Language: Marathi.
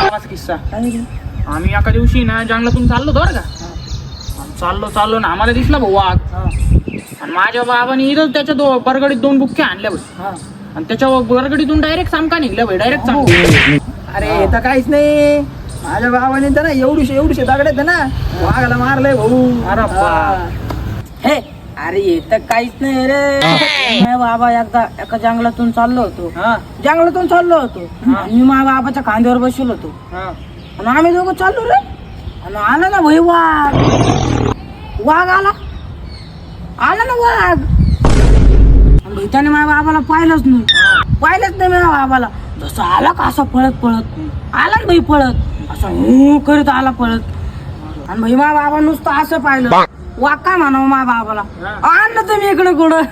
बाबाचा किस्सा. आम्ही एका दिवशी ना जंगलातून चाललो बरं का. चाललो ना आम्हाला दिसला भाऊ वाघ. आणि माझ्या बाबाने इथं त्याच्या बरगडीत 2 बुक्के आणल्या भाई. आणि त्याच्या बरगडीतून डायरेक्ट सामका निघल्या भाई. डायरेक्ट सामका. अरे तर काहीच नाही. माझ्या भावाने तर ना एवढीशे दगड ना वाघाला मारलंय भाऊ. हे अरे येत काहीच नाही रे. माझ्या बाबा एकदा एका जंगलातून चाललो होतो. आणि मी माझ्या बाबाच्या खांद्यावर बसलो होतो. आणि आम्ही दोघं चाललो रे. आणि आला ना भाई वाघ आला ना वाघ. आणि त्याने माझ्या बाबाला पाहिलंच नाही माझ्या बाबाला. जसं आला का असं पळत आला भाई पळत असं करत आला पळत. आणि भाई माझ्या बाबा नुसतं असं पाहिलं. वाघ काय म्हणावं माझ्या बाबाला. आणलं तुम्ही इकडे कुठं